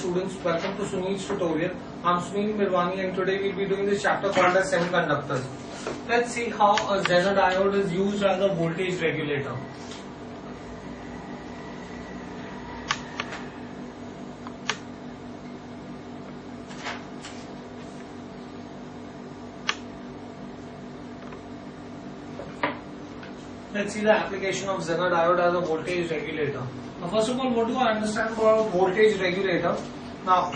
students, welcome to Sunil's tutorial. I'm Sunil Mirwani and today we'll be doing this chapter called as semiconductors. Let's see how a Zener diode is used as a voltage regulator. Let's see the application of Zener diode as a voltage regulator. Now, first of all, what do I understand about a voltage regulator? Now,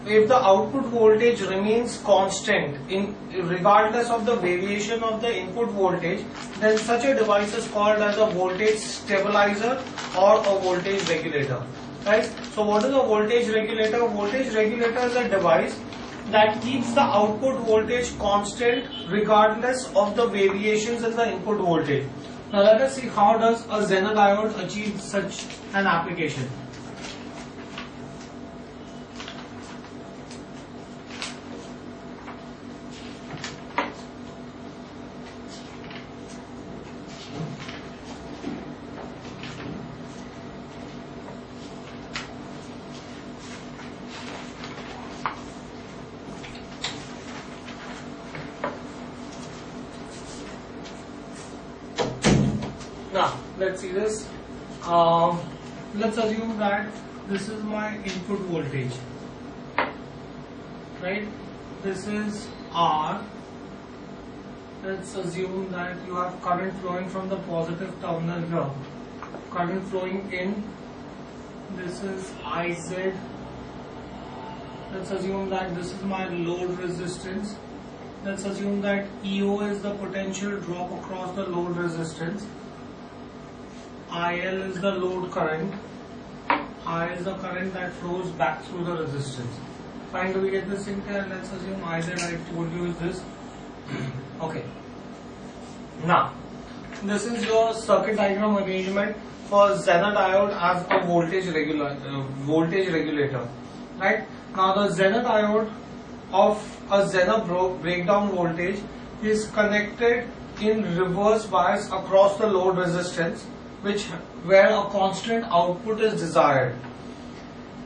if the output voltage remains constant regardless of the variation of the input voltage, then such a device is called as a voltage stabilizer or a voltage regulator. Right? So, what is a voltage regulator? A voltage regulator is a device that keeps the output voltage constant regardless of the variations in the input voltage. Now let us see how does a Zener diode achieve such an application. Now, let's see this. Let's assume that this is my input voltage, right? This is R. Let's assume that you have current flowing from the positive terminal here. Current flowing in. This is IZ. Let's assume that this is my load resistance. Let's assume that EO is the potential drop across the load resistance. IL is the load current. I is the current that flows back through the resistance. Fine, do we get this in here? Let's assume IZ I told you is this. Okay. Now, this is your circuit diagram arrangement for Zener diode as a voltage regulator. Right? Now, the Zener diode of a Zener breakdown voltage is connected in reverse bias across the load resistance, where a constant output is desired.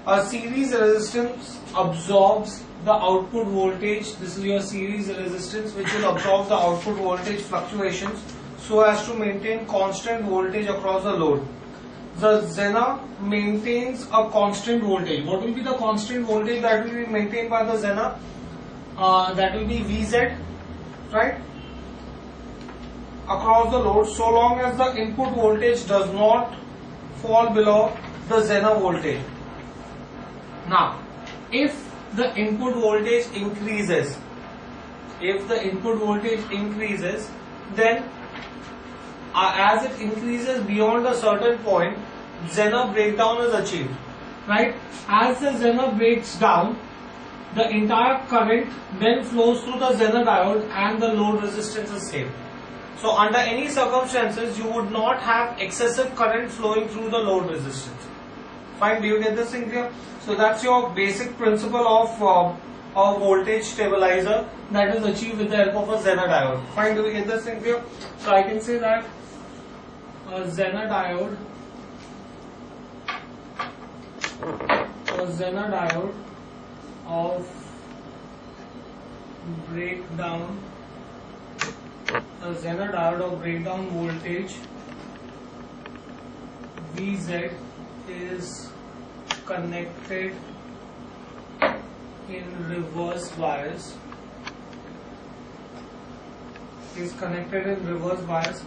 A series resistance absorbs the output voltage. This is your series resistance which will absorb the output voltage fluctuations so as to maintain constant voltage across the load. The Zener maintains a constant voltage. What will be the constant voltage that will be maintained by the Zener? That will be Vz, right? Across the load, so long as the input voltage does not fall below the Zener voltage. Now, if the input voltage increases, then as it increases beyond a certain point, Zener breakdown is achieved. Right? As the Zener breaks down, the entire current then flows through the Zener diode and the load resistance is saved. So under any circumstances, you would not have excessive current flowing through the load resistance. Fine, do you get this in here? So that's your basic principle of a voltage stabilizer that is achieved with the help of a Zener diode. Fine, do we get this in here? So I can say that a Zener diode of breakdown. A Zener diode of breakdown voltage Vz is connected in reverse bias.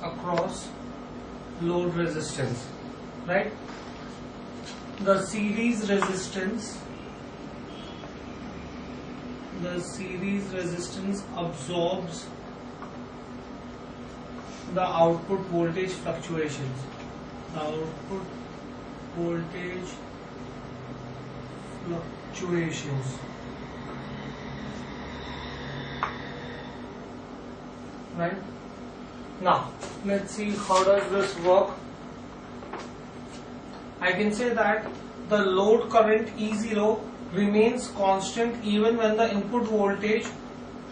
Across load resistance. Right? The series resistance absorbs the output voltage fluctuations. Right? Now, let's see how does this work. I can say that the load current E0 remains constant even when the input voltage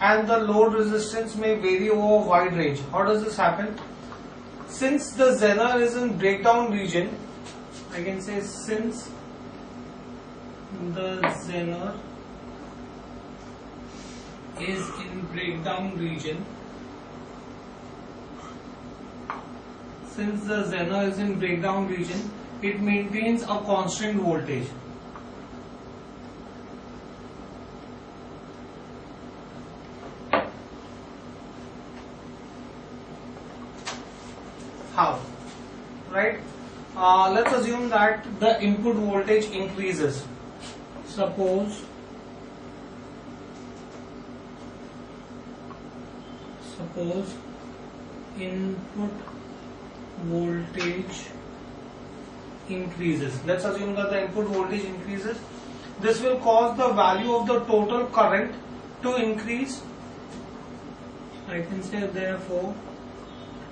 and the load resistance may vary over a wide range. How does this happen? Since the Zener is in breakdown region, I can say since the Zener is in breakdown region. Since the Zener is in breakdown region, it maintains a constant voltage. How? Right? Let's assume that the input voltage increases. Suppose input voltage increases. Let's assume that the input voltage increases. This will cause the value of the total current to increase. I can say therefore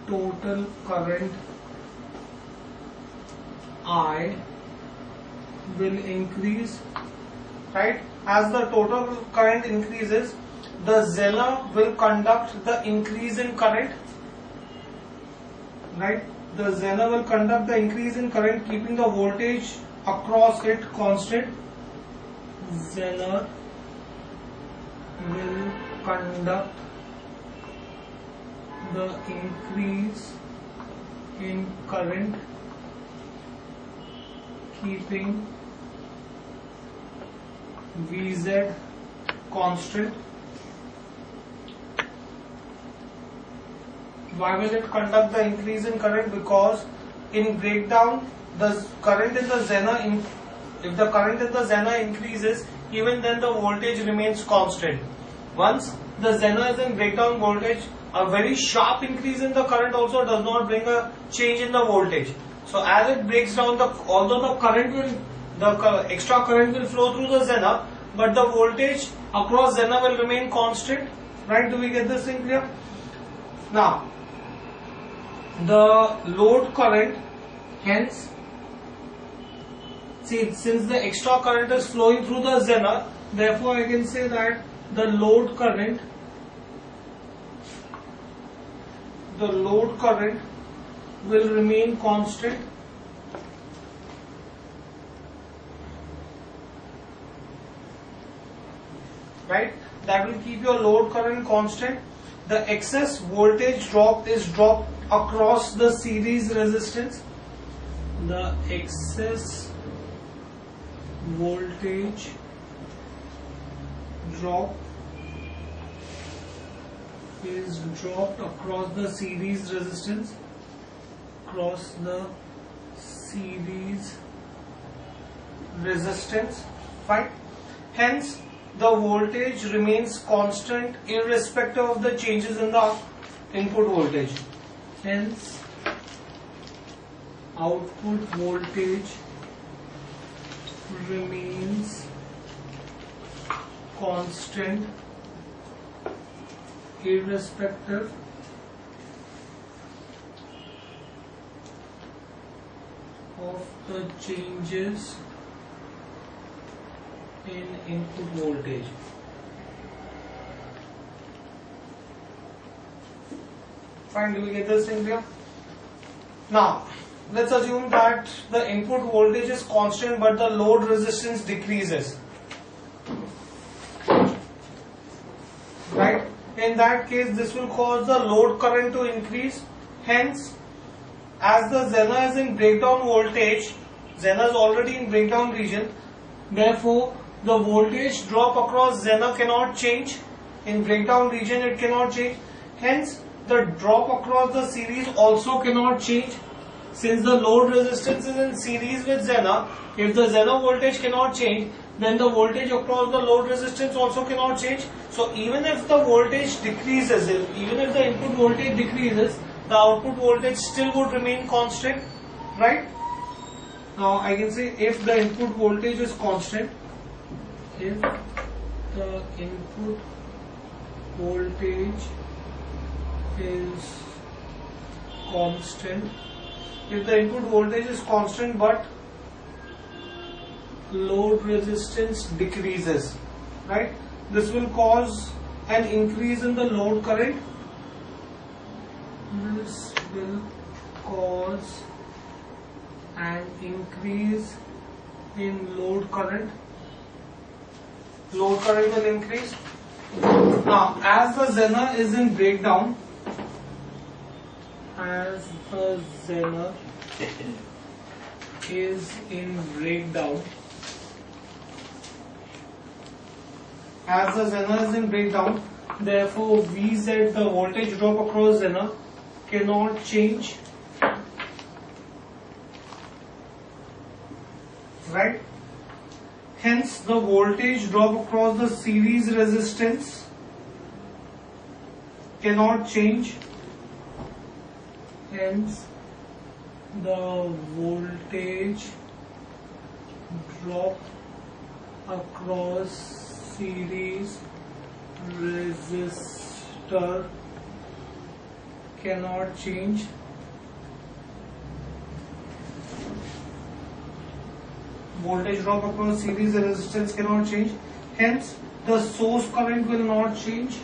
total current I will increase, right? As the total current increases, the Zener will conduct the increase in current, right? The Zener will conduct the increase in current, keeping the voltage across it constant. Zener will conduct the increase in current, keeping Vz constant. Why will it conduct the increase in current? Because in breakdown, the current in the Zener, if the current in the Zener increases, even then the voltage remains constant. Once the Zener is in breakdown voltage, a very sharp increase in the current also does not bring a change in the voltage. So as it breaks down, although the extra current will flow through the Zener, but the voltage across Zener will remain constant. Right? Do we get this thing clear? Now, the load current, hence, see, since the extra current is flowing through the Zener, therefore I can say that the load current will remain constant. Right? That will keep your load current constant. The excess voltage drop is dropped across the series resistance. The excess voltage drop is dropped across the series resistance, fine. Hence the voltage remains constant irrespective of the changes in the input voltage. Hence output voltage remains constant irrespective of the changes in input voltage. Fine, do we get this thing clear? Now, let's assume that the input voltage is constant but the load resistance decreases. Right? In that case, this will cause the load current to increase. Hence, as the Zener is in breakdown voltage, Zener is already in breakdown region, therefore the voltage drop across Zener cannot change. In breakdown region it cannot change. Hence the drop across the series also cannot change. Since the load resistance is in series with Zener, if the Zener voltage cannot change, then the voltage across the load resistance also cannot change. So even if the voltage decreases, even if the input voltage decreases, the output voltage still would remain constant, right? Now I can say if the input voltage is constant, if the input voltage is constant, if the input voltage is constant but load resistance decreases, right? This will cause an increase in the load current. This will cause an increase in load current. load current will increase. Now, as the Zener is in breakdown, as the Zener is in breakdown, therefore Vz, the voltage drop across Zener, cannot change, right? Hence, the voltage drop across the series resistance cannot change. Hence, the voltage drop across series resistor cannot change. Voltage drop across series resistance cannot change. Hence, the source current will not change.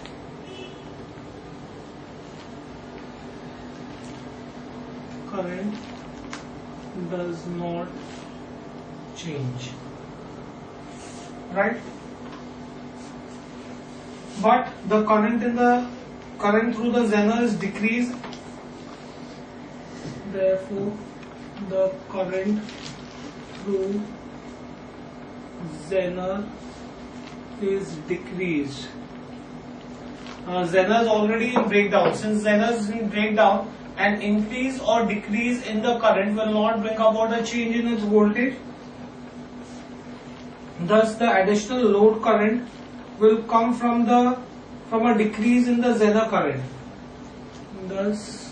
Current does not change, right? But the current through the Zener is decreased. Therefore, the current through Zener is decreased. Zener is already in breakdown. Since Zener is in breakdown, an increase or decrease in the current will not bring about a change in its voltage. Thus, the additional load current will come from a decrease in the Zener current. Thus,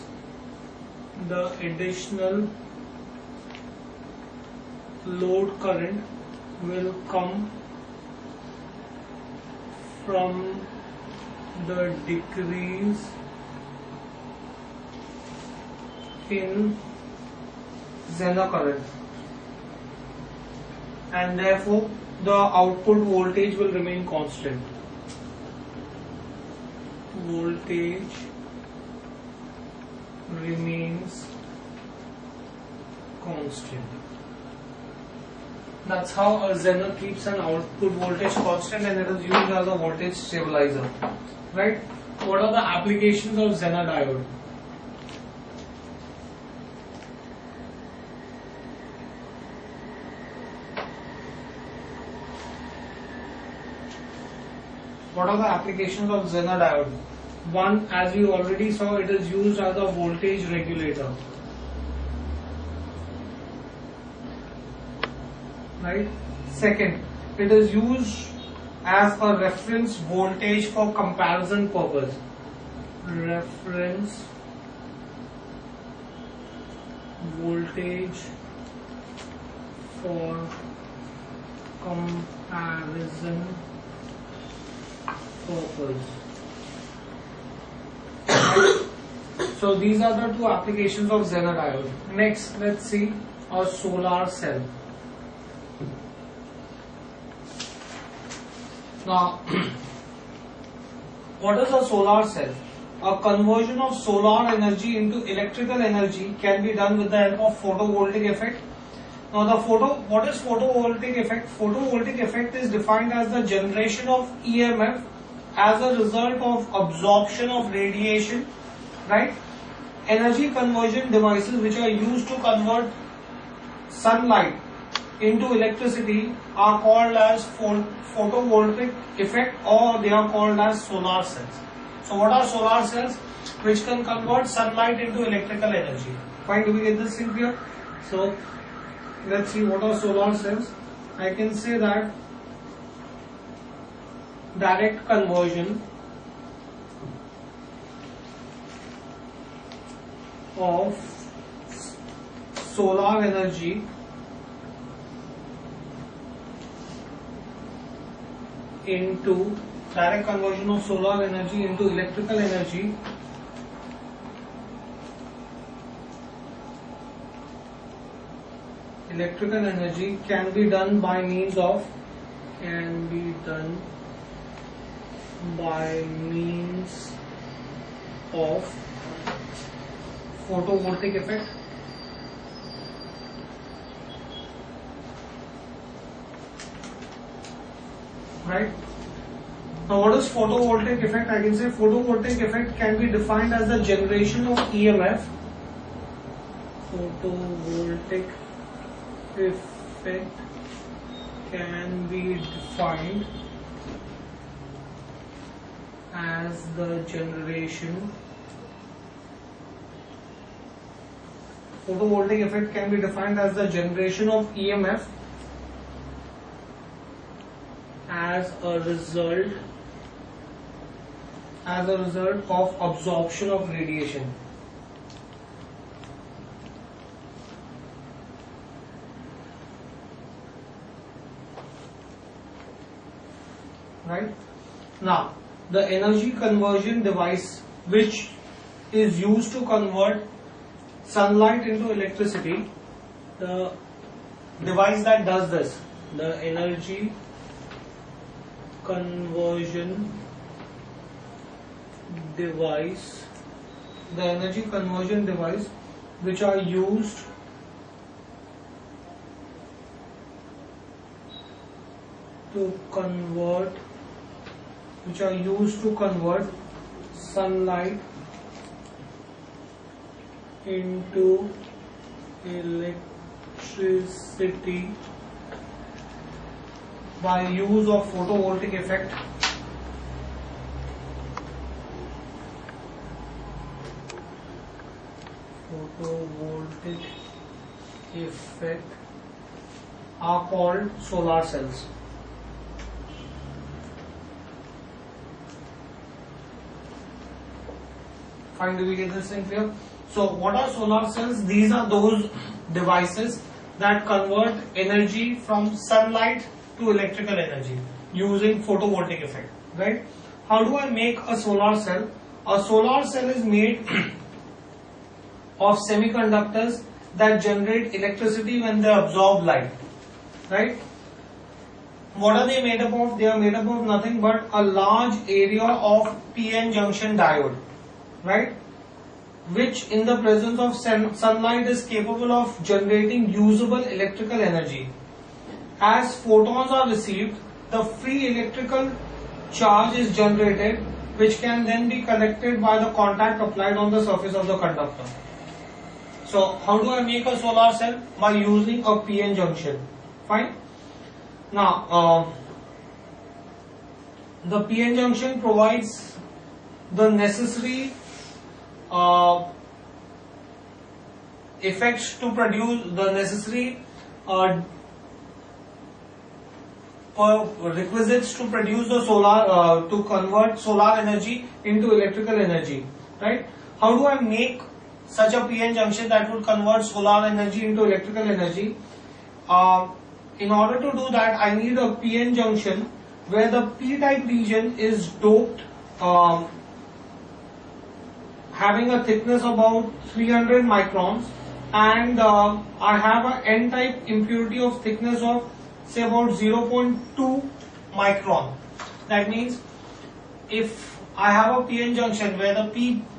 the additional load current will come from the decrease in Zener current, and therefore the output voltage will remain constant. Voltage remains constant. That's how a Zener keeps an output voltage constant, and it is used as a voltage stabilizer. Right? What are the applications of Zener diode? What are the applications of Zener diode? One, as we already saw, it is used as a voltage regulator. Right? Second, it is used as a reference voltage for comparison purpose. Reference voltage for comparison purpose. So these are the two applications of Zener diode. Next, let's see a solar cell. Now, what is a solar cell? A conversion of solar energy into electrical energy can be done with the help of photovoltaic effect. Now, what is photovoltaic effect? Photovoltaic effect is defined as the generation of EMF as a result of absorption of radiation, right? Energy conversion devices which are used to convert sunlight into electricity are called as photovoltaic effect, or they are called as solar cells. So what are solar cells? Which can convert sunlight into electrical energy. Fine, do we get this in here? So let's see what are solar cells. I can say that direct conversion of solar energy into electrical energy can be done by means of photovoltaic effect. right? Now what is photovoltaic effect? I can say photovoltaic effect can be defined as the generation of EMF. Photovoltaic effect can be defined as the generation. Photovoltaic effect can be defined as the generation of EMF as a result of absorption of radiation. Right? Now, the energy conversion device which is used to convert sunlight into electricity, the device that does this, the energy conversion device, which are used to convert sunlight into electricity by use of photovoltaic effect. Photovoltaic effect are called solar cells. Fine, do we get this thing clear? So what are solar cells? These are those devices that convert energy from sunlight to electrical energy using photovoltaic effect, right? How do I make a solar cell? A solar cell is made of semiconductors that generate electricity when they absorb light, right? What are they made up of? They are made up of nothing but a large area of PN junction diode, right? Which in the presence of sunlight is capable of generating usable electrical energy. As photons are received, the free electrical charge is generated, which can then be collected by the contact applied on the surface of the conductor. So how do I make a solar cell? By using a PN junction. Fine. Now the PN junction provides the necessary effects to produce the necessary requisites to produce the solar to convert solar energy into electrical energy, right? How do I make such a PN junction that would convert solar energy into electrical energy? In order to do that, I need a PN junction where the p-type region is doped, having a thickness about 300 microns, and I have an n-type impurity of thickness of say about 0.2 micron. That means if I have a PN junction where the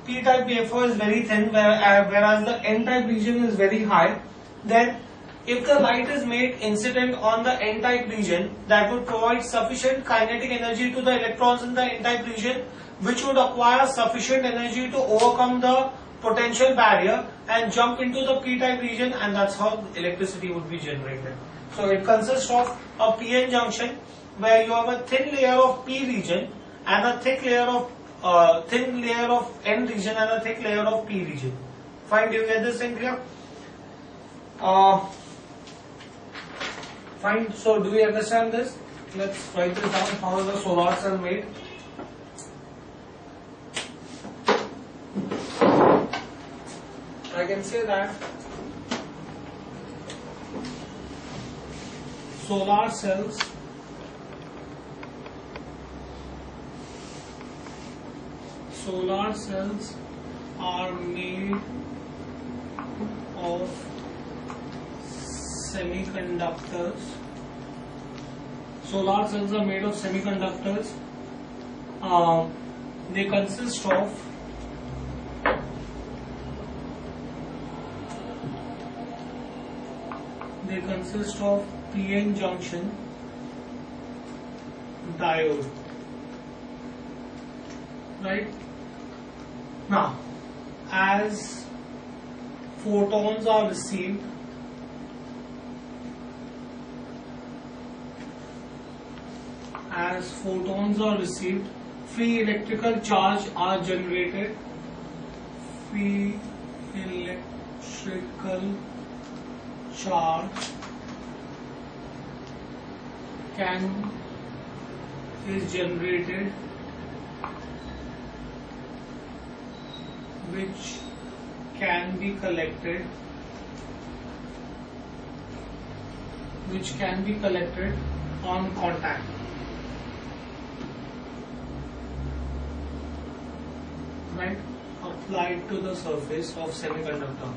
p-type wafer is very thin, whereas the n-type region is very high, then if the light is made incident on the n-type region, that would provide sufficient kinetic energy to the electrons in the n-type region, which would acquire sufficient energy to overcome the potential barrier and jump into the p-type region, and that's how electricity would be generated. So it consists of a PN junction where you have a thin layer of p region and a thick layer of n region and a thick layer of p region. Fine, do you get this thing clear? Fine, so do we understand this? Let's write this down. How is a solar cell made? I can say that solar cells are made of semiconductors. Solar cells are made of semiconductors. They consist of PN junction diode. Right? Now, as photons are received, free electrical charge are generated. Free electrical charge is generated, which can be collected on contact. Right? Applied to the surface of semiconductor.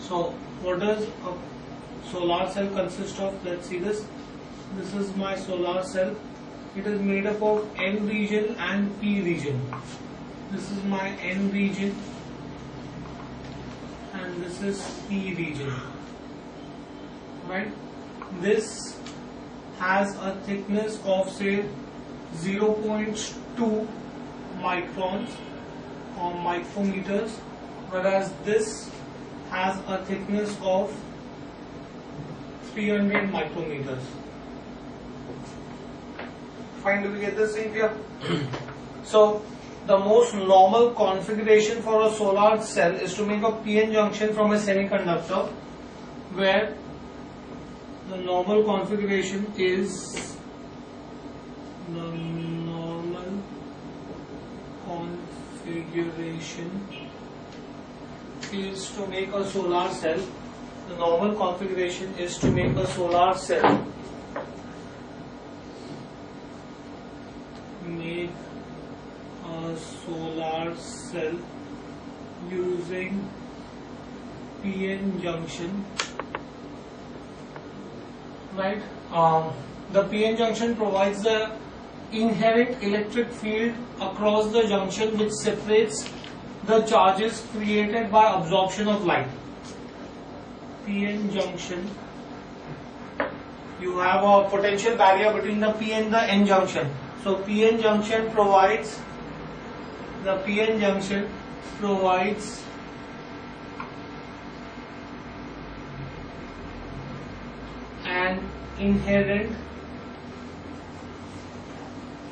So what does a solar cell consist of? Let's see this. This is my solar cell. It is made up of N region and P region. This is my N region and this is P region. Right? This has a thickness of say 0.2 microns or micrometers, whereas this has a thickness of 300 micrometers. Fine, do we get this in here? So, the most normal configuration for a solar cell is to make a PN junction from a semiconductor, where the normal configuration is to make a solar cell. The normal configuration is to make a solar cell. Make a solar cell using PN junction. Right? The PN junction provides the inherent electric field across the junction, which separates the charges created by absorption of light. PN junction, you have a potential barrier between the P and the N junction. So PN junction provides an inherent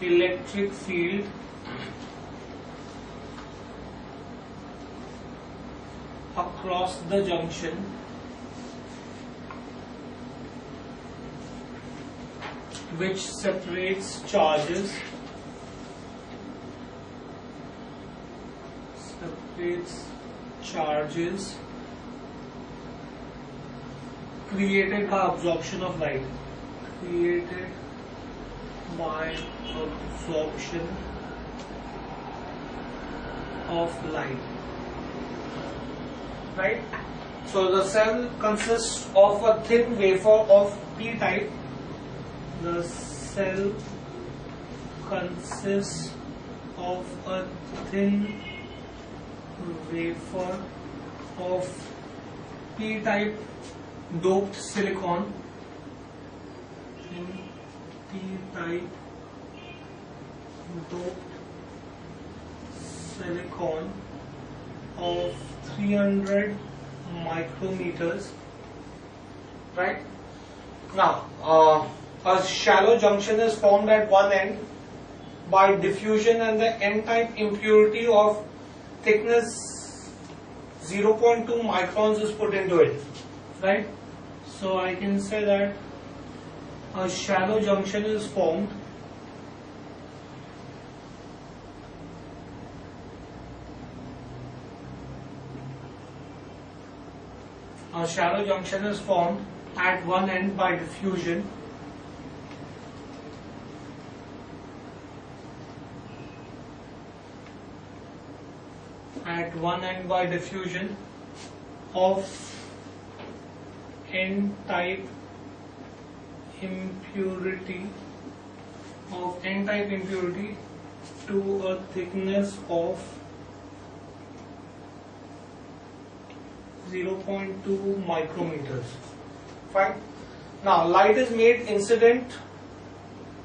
electric field across the junction, which separates charges created by absorption of light. Right? So the cell consists of a thin wafer of P-type. The cell consists of a thin wafer of P-type doped silicon. P-type doped silicon of 300 micrometers. Right? Now, a shallow junction is formed at one end by diffusion, and the N-type impurity of thickness 0.2 microns is put into it. Right? So I can say that a shallow junction is formed at one end by diffusion, of N-type impurity to a thickness of 0.2 micrometers. Fine. Now light is made incident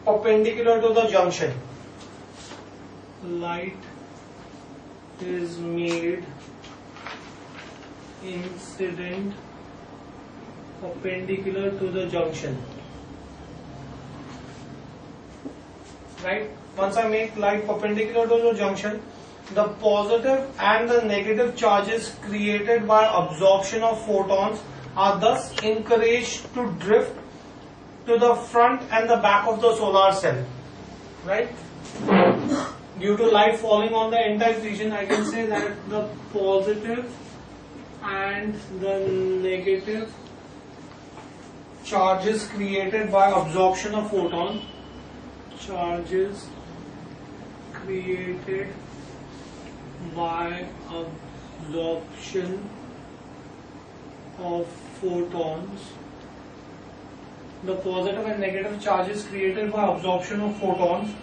perpendicular to the junction. Light is made incident perpendicular to the junction. Right? Once I make light perpendicular to the junction, the positive and the negative charges created by absorption of photons are thus encouraged to drift to the front and the back of the solar cell. Right? Due to light falling on the n-type region, I can say that the positive and the negative charges created by absorption of photon, charges created by absorption of photons, the positive and negative charges created by absorption of photons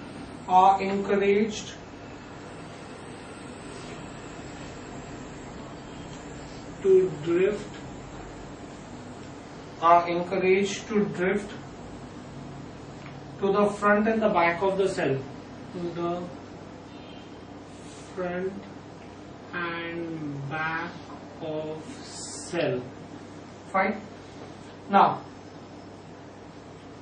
are encouraged to drift to the front and the back of the cell, to the front and back of cell. Fine. Now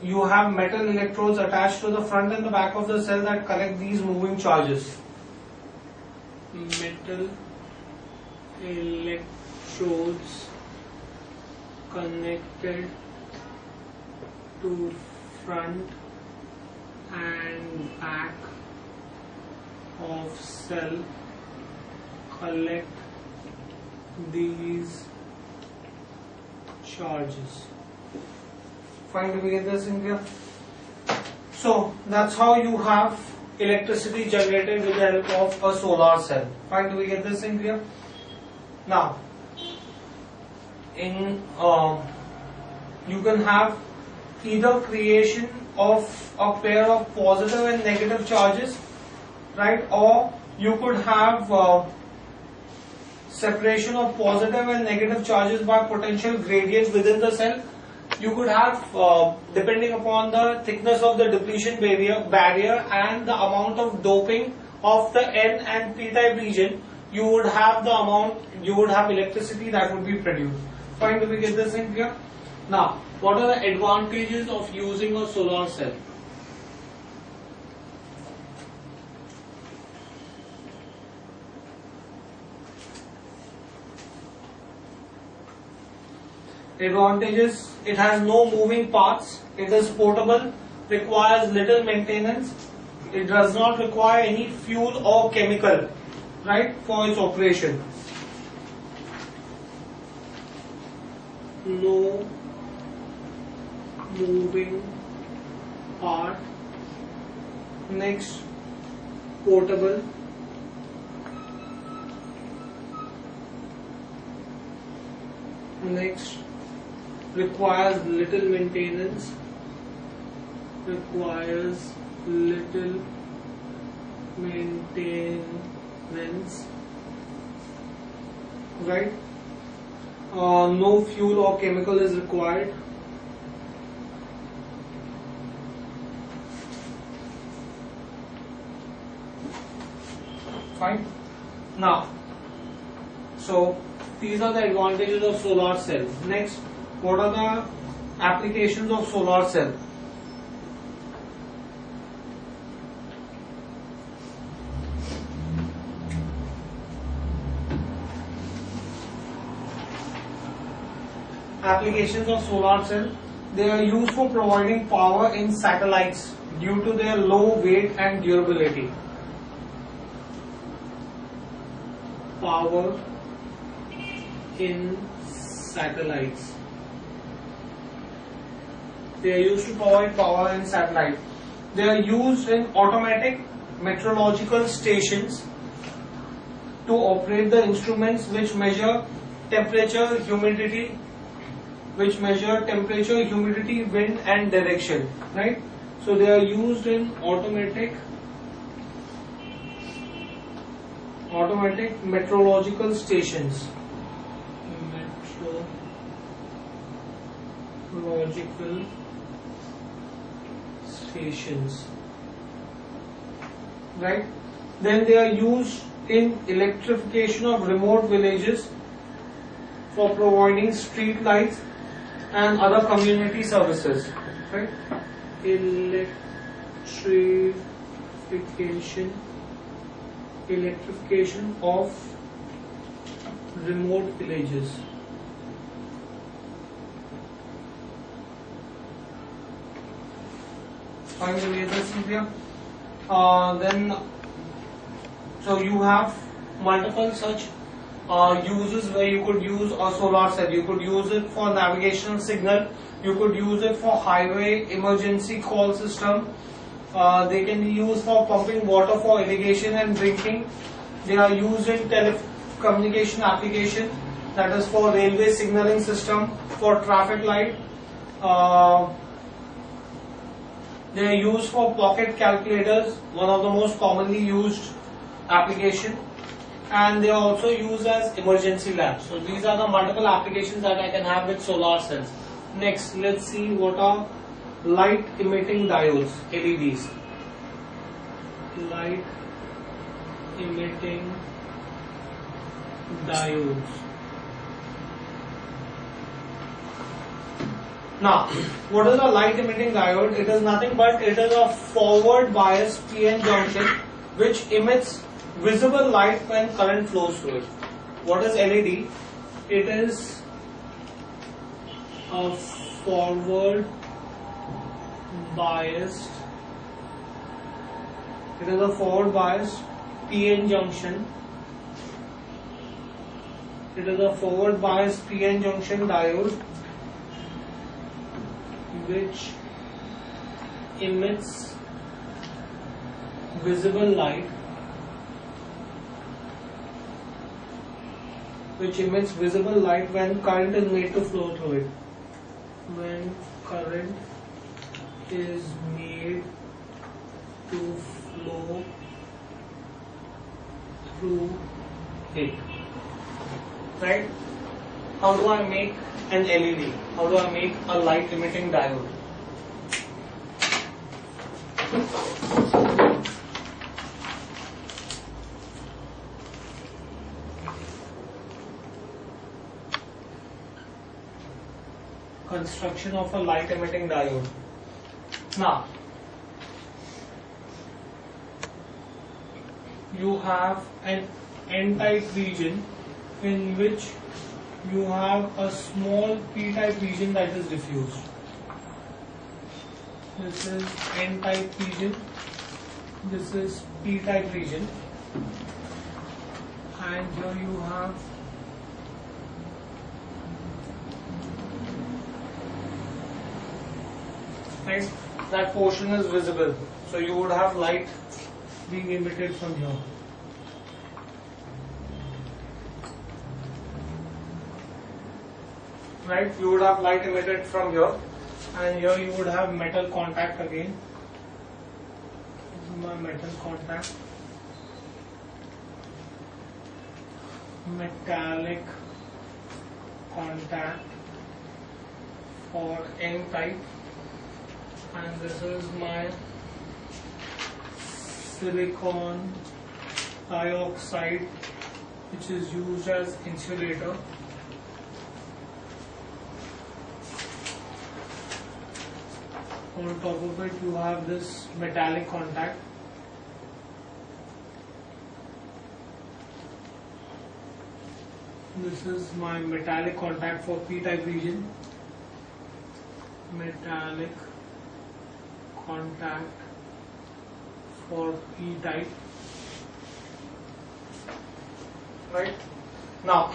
you have metal electrodes attached to the front and the back of the cell that collect these moving charges. Metal electrodes connected to front and back of cell collect these charges. Fine, do we get this in here? So that's how you have electricity generated with the help of a solar cell. Fine, do we get this in here? Now, in you can have either creation of a pair of positive and negative charges, right? Or you could have separation of positive and negative charges by potential gradient within the cell. You could have, depending upon the thickness of the depletion barrier and the amount of doping of the N and P type region, you would have electricity that would be produced. Fine, do we get this in here? Now, what are the advantages of using a solar cell? Advantages: it has no moving parts, it is portable, requires little maintenance, it does not require any fuel or chemical, right, for its operation. No moving part. Next, portable. Next, requires little maintenance. Right? No fuel or chemical is required. Fine. Now, so these are the advantages of solar cell. Next, what are the applications of solar cell? Applications of solar cell: they are used for providing power in satellites due to their low weight and durability. Power in satellites. They are used to provide power in satellite. They are used in automatic meteorological stations to operate the instruments which measure temperature, humidity, wind and direction, right? So they are used in automatic meteorological stations. logical stations, right? Then they are used in electrification of remote villages for providing street lights and other community services, right? Electrification of remote villages. Find the latest here. Then, so you have multiple such uses where you could use a solar cell. You could use it for navigational signal. You could use it for highway emergency call system. They can be used for pumping water for irrigation and drinking. They are used in telecommunication application, that is for railway signaling system, for traffic light. They are used for pocket calculators, one of the most commonly used application, and they are also used as emergency lamps. So these are the multiple applications that I can have with solar cells. Next, let's see what are light emitting diodes, LEDs. Light emitting diodes. Now, what is a light emitting diode? It is nothing but it is a forward bias PN junction which emits visible light when current flows through it. What is LED? It is a forward biased. It is a forward biased PN junction. It is a forward biased PN junction diode which emits visible light, when current is made to flow through it. When current is made to flow through it. Right? How do I make an LED? How do I make a light emitting diode? Construction of a light emitting diode. Now, you have an N-type region in which you have a small P-type region that is diffused. This is N-type region, this is P-type region, and here you have right, that portion is visible, so you would have light being emitted from here. Right, you would have light emitted from here, and here you would have metal contact again. This is my metal contact. Metallic contact for N-type, and this is my silicon dioxide which is used as insulator. On top of it you have this metallic contact. This is my metallic contact for P-type region. Metallic contact for P-type. Right? Now,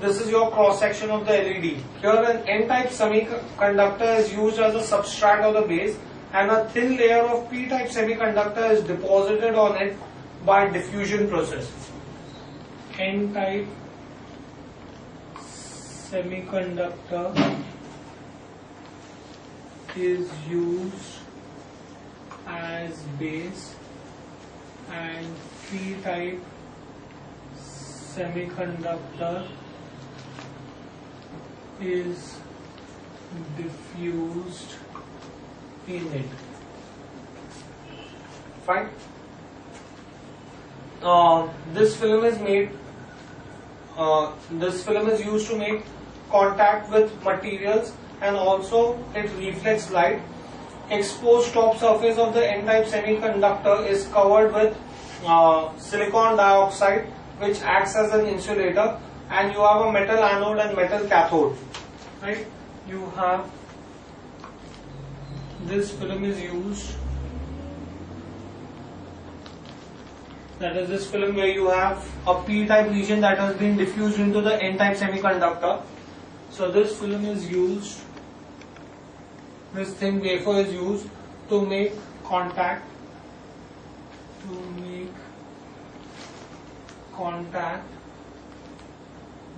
this is your cross section of the LED. Here an N-type semiconductor is used as a substrate of the base, and a thin layer of P-type semiconductor is deposited on it by diffusion process. N-type semiconductor is used as base, and P-type semiconductor is diffused in it. Fine. This film is made. This film is used to make contact with materials, and also it reflects light. Exposed top surface of the N-type semiconductor is covered with silicon dioxide, which acts as an insulator, and you have a metal anode and metal cathode. Right? You have this film is used. That is this film where you have a P-type region that has been diffused into the N-type semiconductor. So this film is used, this thin wafer is used to make contact,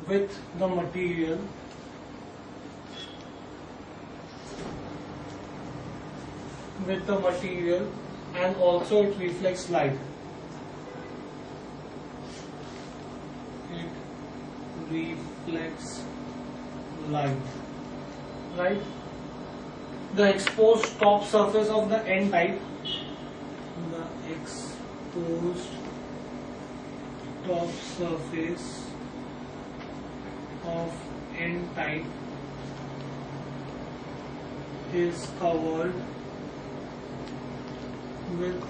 with the material, and also it reflects light. Reflects light, right? The exposed top surface of the N-type, is covered with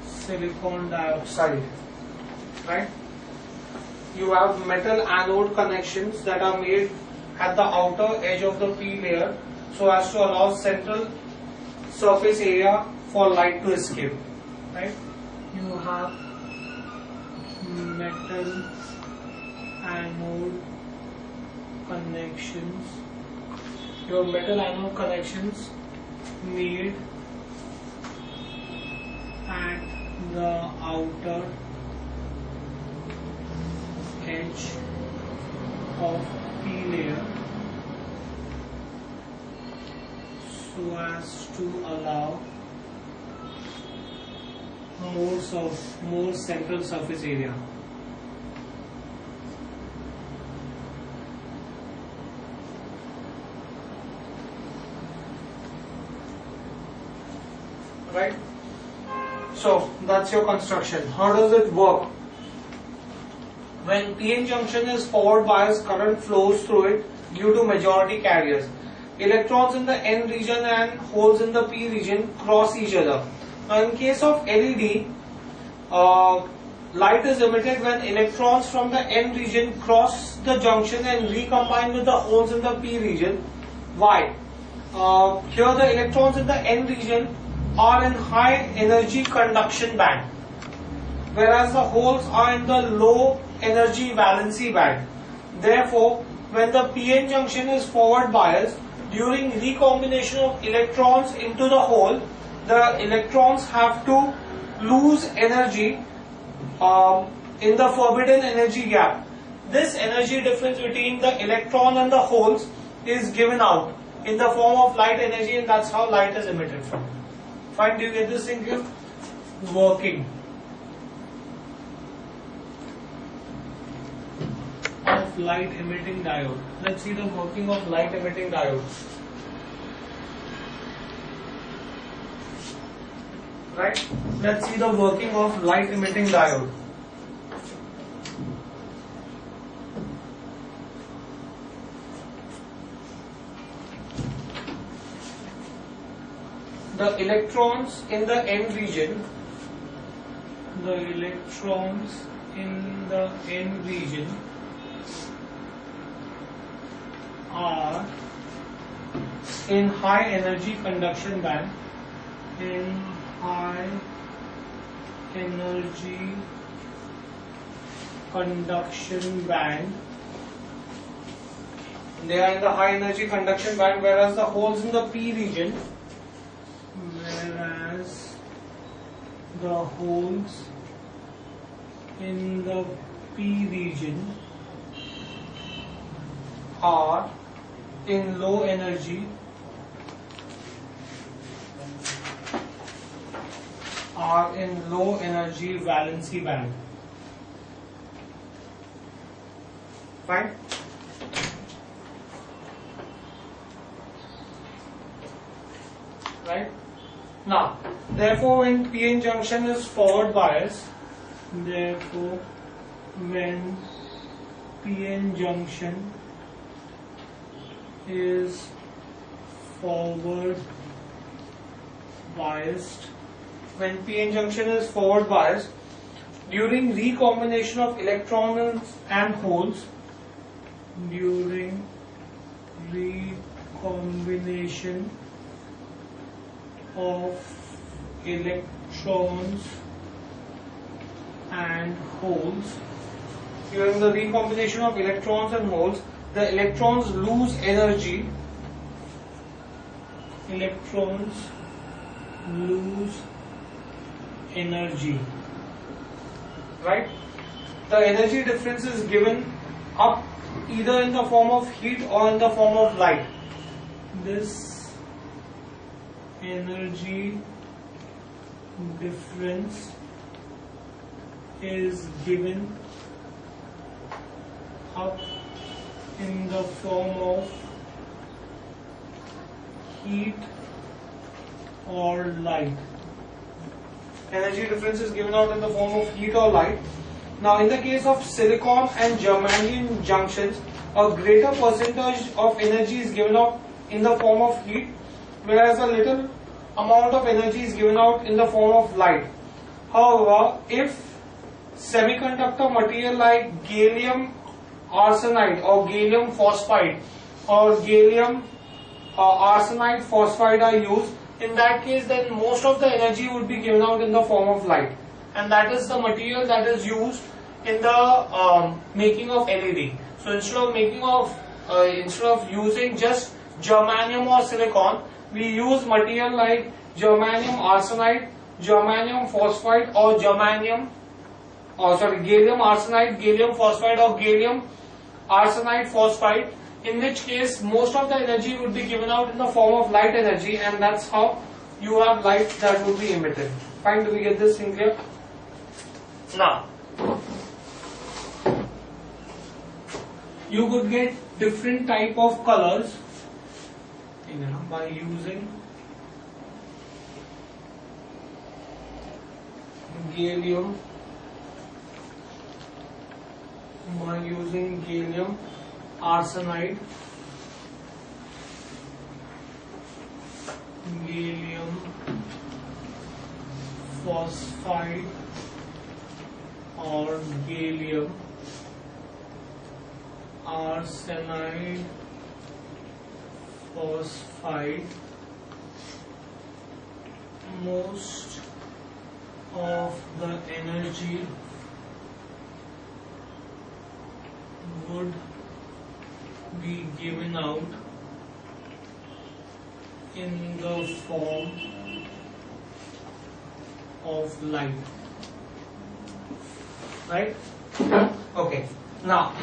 silicon dioxide, right? You have metal anode connections that are made at the outer edge of the P layer so as to allow central surface area for light to escape, right? You have metal anode connections. Your metal anode connections made at the outer edge of P layer so as to allow more central surface area. Right? So that's your construction. How does it work? When PN junction is forward bias, current flows through it due to majority carriers. Electrons in the N region and holes in the P region cross each other. Now in case of LED, light is emitted when electrons from the N region cross the junction and recombine with the holes in the P region. Why? Here the electrons in the N region are in high energy conduction band, whereas the holes are in the low energy valency band. Therefore, when the PN junction is forward biased, during recombination of electrons into the hole, the electrons have to lose energy in the forbidden energy gap. This energy difference between the electron and the holes is given out in the form of light energy, and that's how light is emitted from. Fine, do you get this thing here? Working of light emitting diode. Let's see the working of light emitting diode. Right? Let's see the working of light emitting diode. The electrons in the N region, are in high energy conduction band, They are in the high energy conduction band, whereas the holes in the P region, are in low energy valency band. Fine. right? Now, therefore, when PN junction is forward biased, therefore, when PN junction is forward biased, during recombination of electrons and holes, during recombination of electrons and holes, during the recombination of electrons and holes, the electrons lose energy. Electrons lose energy, right? The energy difference is given up either in the form of heat or in the form of light. This energy difference is given up in the form of heat or light. Energy difference is given out in the form of heat or light. Now, in the case of silicon and germanium junctions, a greater percentage of energy is given out in the form of heat, whereas a little amount of energy is given out in the form of light. However, if semiconductor material like gallium arsenide or gallium phosphide or gallium arsenide phosphide are used, in that case then most of the energy would be given out in the form of light, and that is the material that is used in the making of LED. So instead of using just germanium or silicon, we use material like germanium arsenide, germanium phosphide, or gallium arsenide, gallium phosphide, or gallium arsenide phosphide, in which case most of the energy would be given out in the form of light energy, and that's how you have light that would be emitted. Fine, do we get this thing clear? Now, you could get different type of colors by using gallium arsenide, gallium phosphide, or gallium arsenide phosphide. Most of the energy would be given out in the form of light, right? Okay, now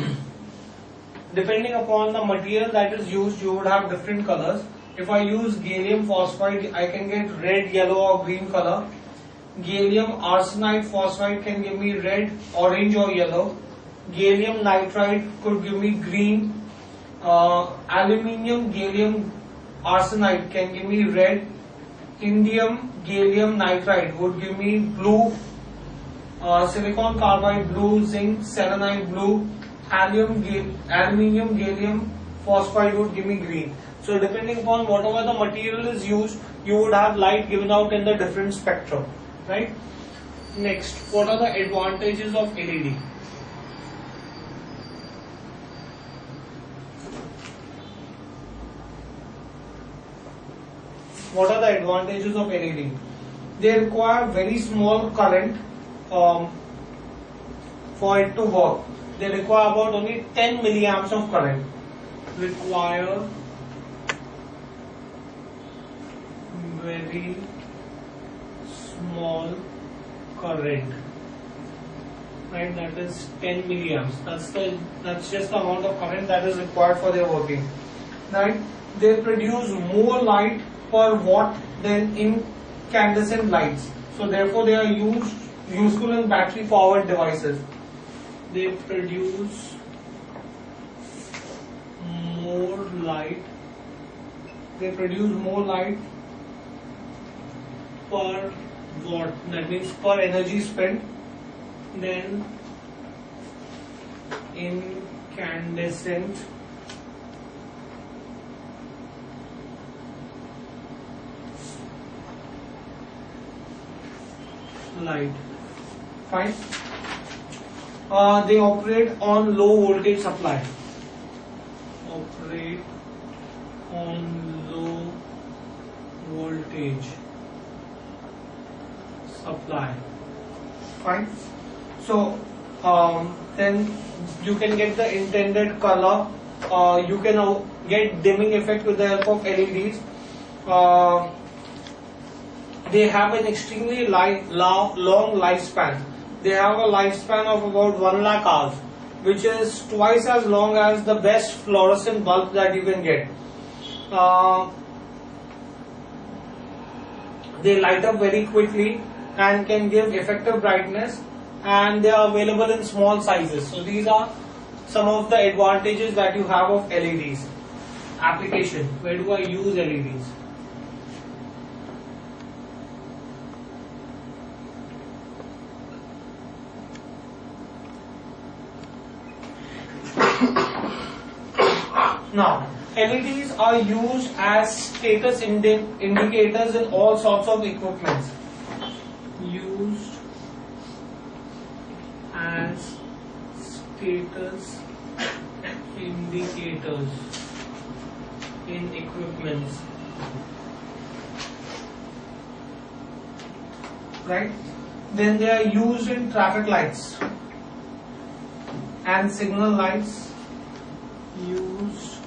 depending upon the material that is used, you would have different colors. If I use gallium phosphide, I can get red, yellow, or green color. Gallium arsenide phosphide can give me red, orange, or yellow. Gallium nitride could give me green. Aluminium gallium arsenide can give me red. Indium gallium nitride would give me blue. Silicon carbide blue, zinc selenide blue. Aluminium gallium phosphide would give me green. So depending upon whatever the material is used, you would have light given out in the different spectrum, right? Next, what are the advantages of LED? What are the advantages of LED? They require very small current for it to work. They require about only 10 milliamps of current. Require very small current, right? That is 10 milliamps. That's just the amount of current that is required for their working, right? They produce more light per watt than incandescent lights. So therefore, they are useful in battery powered devices. They produce more light. per watt, that means per energy spent. Then incandescent light. Fine. They operate on low voltage supply. Operate on low voltage supply. Fine. So then you can get the intended color. You can get dimming effect with the help of LEDs. They have an extremely long lifespan. They have a lifespan of about 1 lakh hours, which is twice as long as the best fluorescent bulb that you can get. They light up very quickly and can give effective brightness, and they are available in small sizes. So these are some of the advantages that you have of LEDs. Application. Where do I use LEDs? Now, LEDs are used as status indicators in all sorts of equipments. Used as status indicators in equipments. Right? Then they are used in traffic lights and signal lights. Used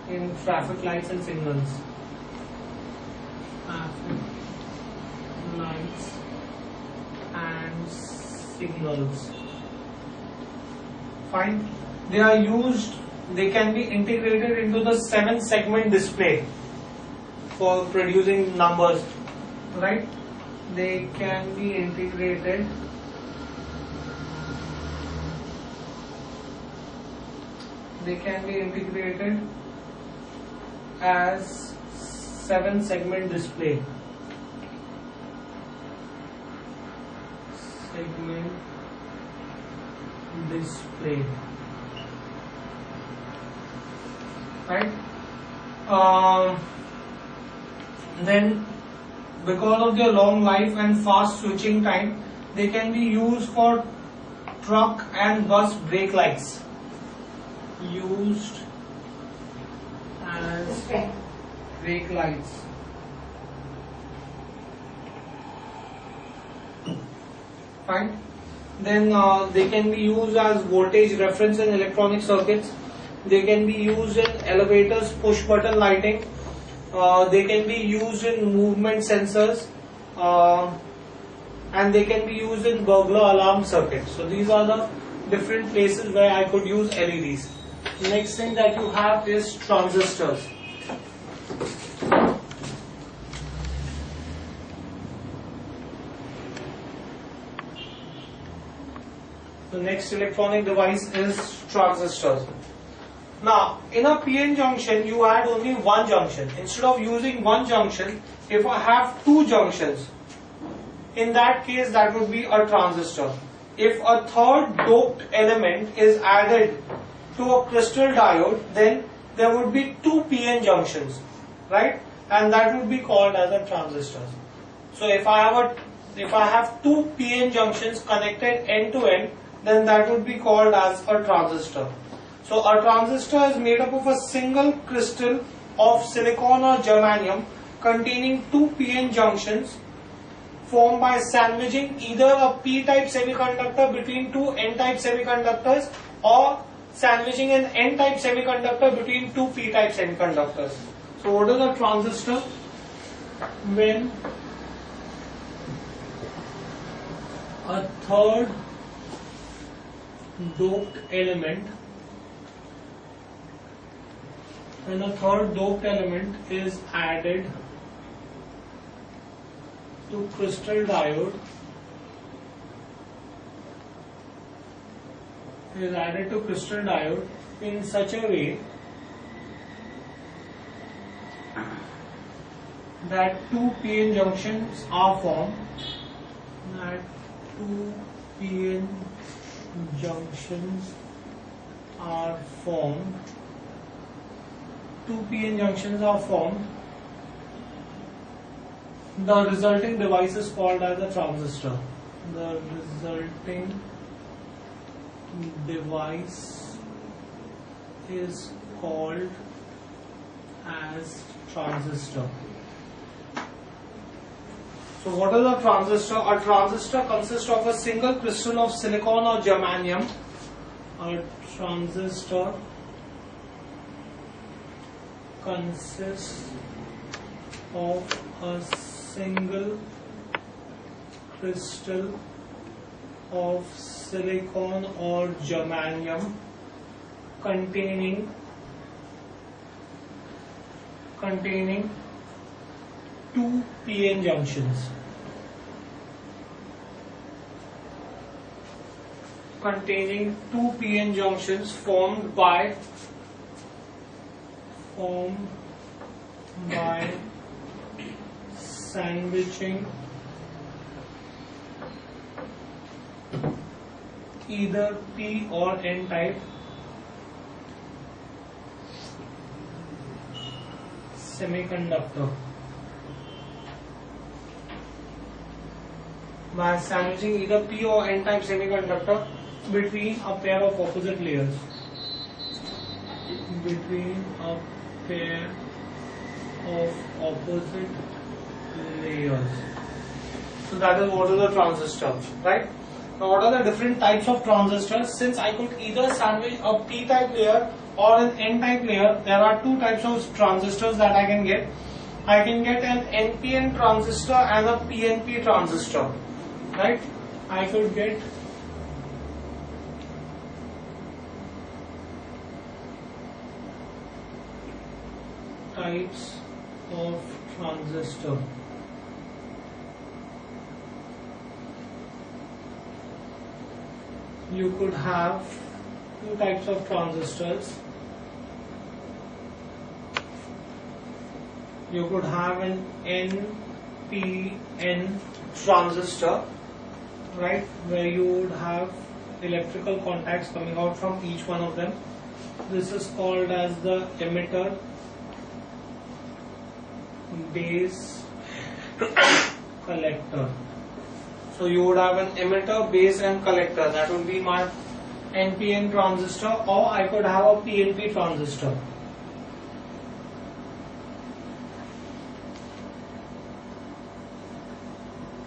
in traffic lights and signals. Traffic lights and signals. Fine. They are used, they can be integrated into the 7-segment display for producing numbers. Right? They can be integrated as 7-segment display. Segment display. Right? Then, because of their long life and fast switching time, they can be used for truck and bus brake lights. Used as brake lights. Fine. Then they can be used as voltage reference in electronic circuits. They can be used in elevators, push button lighting. They can be used in movement sensors, and they can be used in burglar alarm circuits. So these are the different places where I could use LEDs. Next thing that you have is transistors. The next electronic device is transistors. Now, in a PN junction, you add only one junction. Instead of using one junction, if I have two junctions, in that case, that would be a transistor. If a third doped element is added to a crystal diode, then there would be two PN junctions, right? And that would be called as a transistor. So if I have two PN junctions connected end to end, then that would be called as a transistor. So a transistor is made up of a single crystal of silicon or germanium containing two PN junctions formed by sandwiching either a p-type semiconductor between two n-type semiconductors or sandwiching an n-type semiconductor between two p-type semiconductors. So what is a transistor? When a third doped element is added to crystal diode in such a way that two PN junctions are formed. That two PN junctions are formed. Two PN junctions are formed. The resulting device is called as a transistor. The resulting device is called as transistor. So what is a transistor? A transistor consists of a single crystal of silicon or germanium. A transistor consists of a single crystal of silicon or germanium containing two PN junctions. Containing two PN junctions formed by sandwiching either P or N type semiconductor. By sandwiching either P or N type semiconductor between a pair of opposite layers. Between a pair of opposite layers. So that is what is a transistor, right? Now what are the different types of transistors? Since I could either sandwich a P-type layer or an N-type layer, there are two types of transistors that I can get. I can get an NPN transistor and a PNP transistor, right? I could get types of transistor. You could have two types of transistors. You could have an NPN transistor, right, where you would have electrical contacts coming out from each one of them. This is called as the emitter, base, collector. So you would have an emitter, base and collector. That would be my NPN transistor, or I could have a PNP transistor.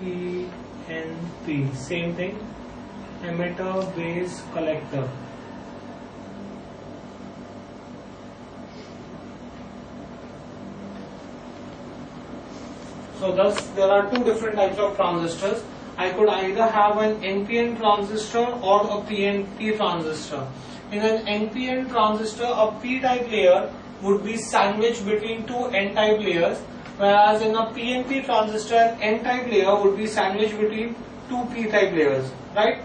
PNP, same thing, emitter, base, collector. So thus there are two different types of transistors. I could either have an NPN transistor or a PNP transistor. In an NPN transistor, a P-type layer would be sandwiched between two N-type layers, whereas in a PNP transistor, an N-type layer would be sandwiched between two P-type layers, right?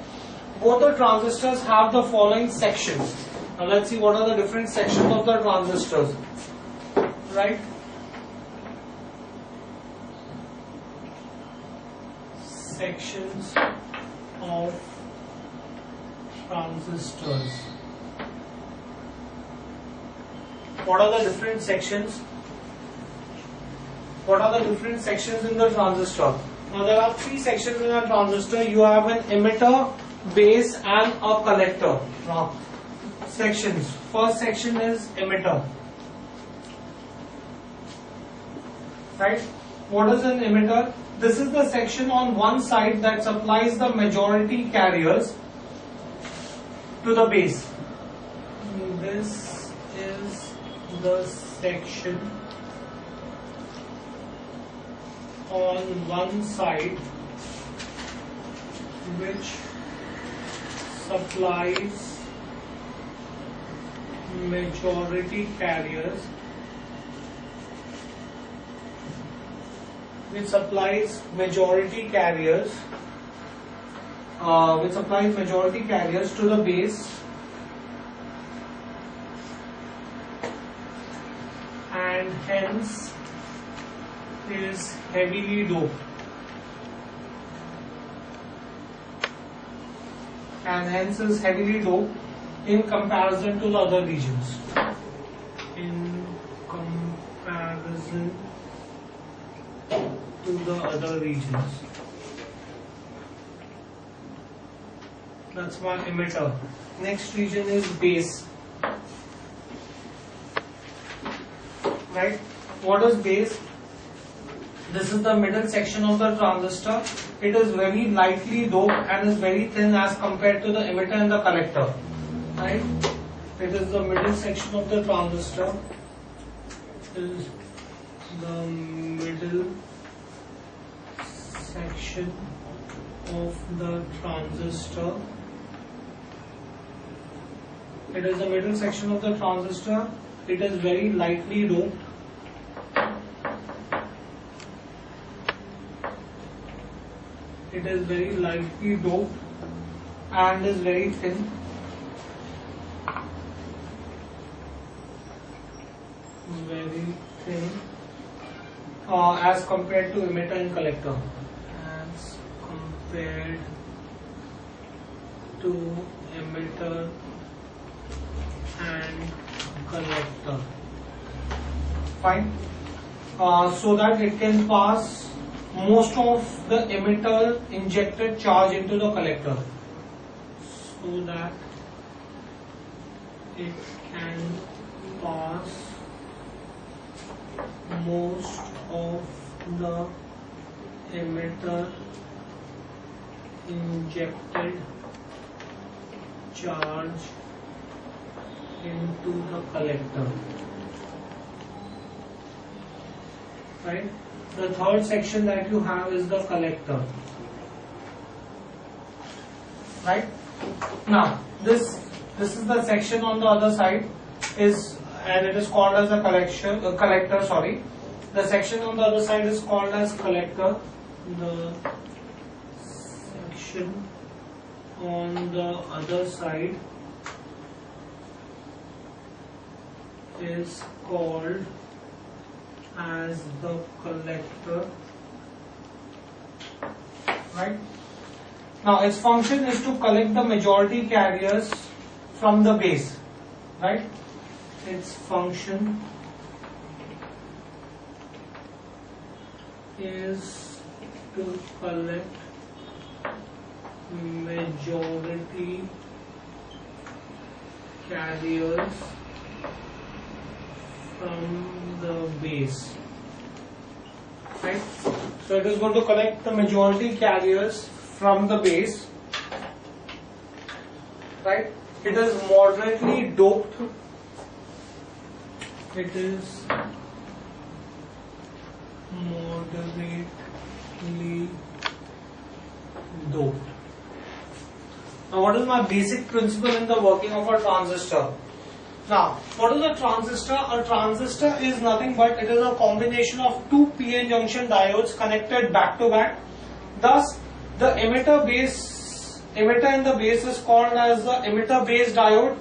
Both the transistors have the following sections. Now let's see what are the different sections of the transistors, right? Sections of transistors. What are the different sections? What are the different sections in the transistor? Now there are three sections in a transistor. You have an emitter, base and a collector. Now sections. First section is emitter. Right? What is an emitter? This is the section on one side that supplies the majority carriers to the base. This is the section on one side which supplies majority carriers, which supplies majority carriers to the base and hence is heavily doped, and hence is heavily doped in comparison to the other regions. In comparison to the other regions. That's my emitter. Next region is base. Right? What is base? This is the middle section of the transistor. It is very lightly doped and is very thin as compared to the emitter and the collector. Right? It is the middle section of the transistor. Is the middle section of the transistor. It is the middle section of the transistor. It is very lightly doped. It is very lightly doped and is very thin. Very thin as compared to emitter and collector. As compared to emitter and collector. Fine. So that it can pass most of the emitter injected charge into the collector. So that it can pass most of the emitter injected charge into the collector. Right? The third section that you have is the collector. Right? Now, this is the section on the other side and it is called as a collector. Sorry, the section on the other side is called as collector. The section on the other side is called as the collector. Right? Now its function is to collect the majority carriers from the base. Right? Its function is to collect majority carriers from the base. Right? So it is going to collect the majority carriers from the base. Right? It is moderately doped. It is moderately doped. Now, what is my basic principle in the working of a transistor? Now, what is a transistor? A transistor is nothing but it is a combination of two PN junction diodes connected back to back. Thus, the emitter in the base is called as the emitter base diode,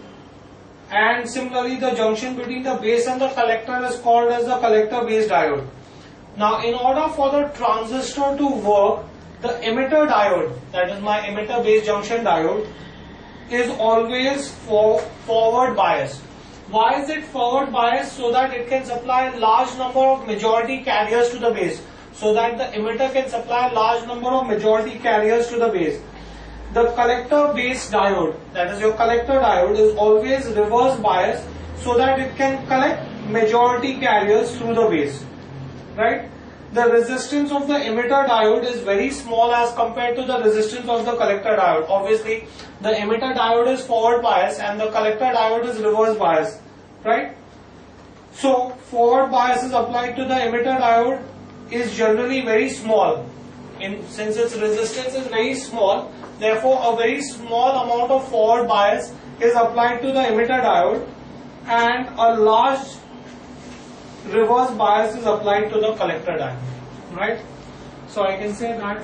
and similarly the junction between the base and the collector is called as the collector base diode. Now, in order for the transistor to work, the emitter diode, that is my emitter base junction diode, is always forward biased. Why is it forward biased? So that it can supply a large number of majority carriers to the base. So that the emitter can supply a large number of majority carriers to the base. The collector base diode, that is your collector diode, is always reverse biased so that it can collect majority carriers through the base. Right? The resistance of the emitter diode is very small as compared to the resistance of the collector diode. Obviously, the emitter diode is forward bias and the collector diode is reverse bias. Right? So, forward bias is applied to the emitter diode is generally very small. Since its resistance is very small, therefore a very small amount of forward bias is applied to the emitter diode and a large reverse bias is applied to the collector diode. Right? So I can say that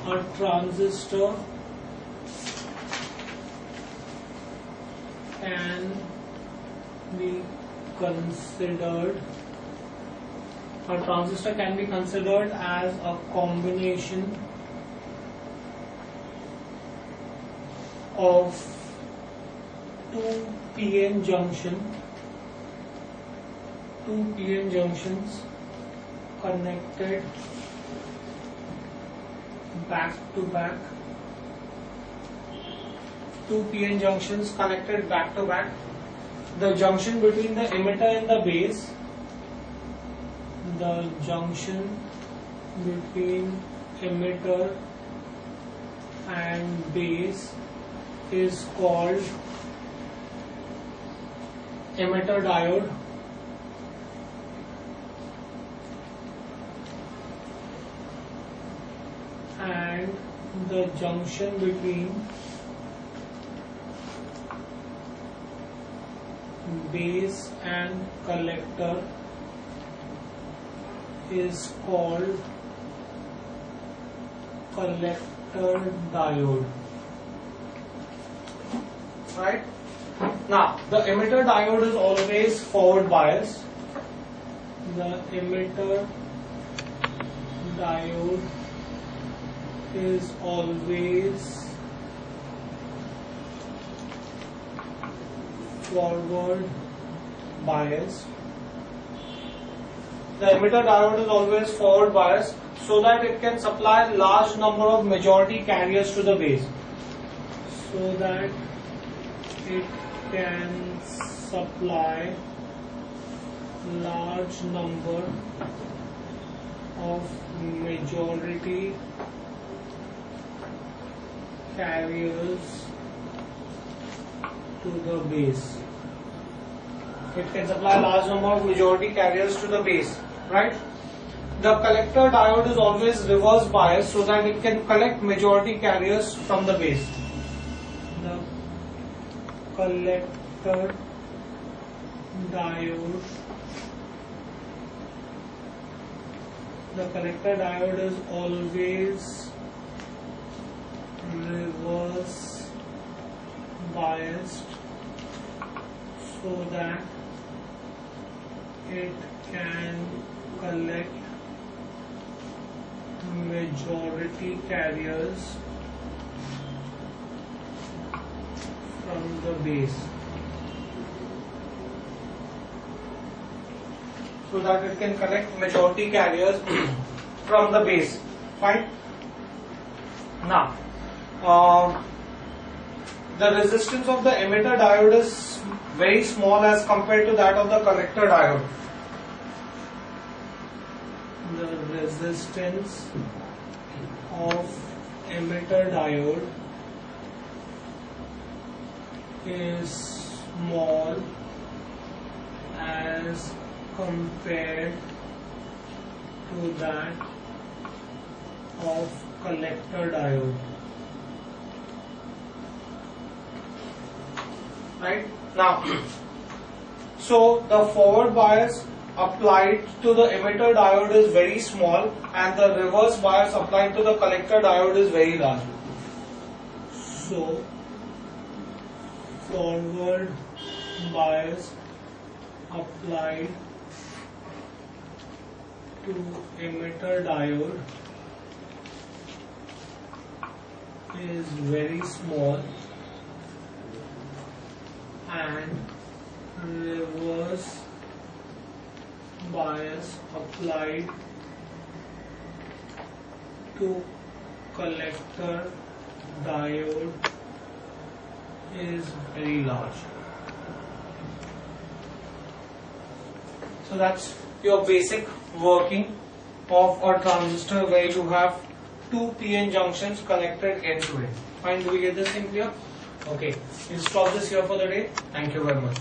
a transistor can be considered, a transistor can be considered as a combination of two PN junctions connected back to back. Two PN junctions connected back to back. The junction between the emitter and the base, the junction between emitter and base is called emitter diode. And the junction between base and collector is called collector diode. Right? Now, the emitter diode is always forward biased. The emitter diode is always forward biased. The emitter diode is always forward biased so that it can supply large number of majority carriers to the base. So that it can supply large number of majority carriers to the base. It can supply large number of majority carriers to the base, right? The collector diode is always reverse biased so that it can collect majority carriers from the base. The collector diode is always reverse biased so that it can collect majority carriers from the base. So that it can collect majority carriers from the base. Fine. Now, the resistance of the emitter diode is very small as compared to that of the collector diode. The resistance of emitter diode is small as compared to that of collector diode. Right? Now, so the forward bias applied to the emitter diode is very small and the reverse bias applied to the collector diode is very large. So, forward bias applied to emitter diode is very small and reverse bias applied to collector diode is very large. So that's your basic working of a transistor where you have two PN junctions connected end to end. Fine, do we get this thing clear? Okay, we'll stop this here for the day. Thank you very much.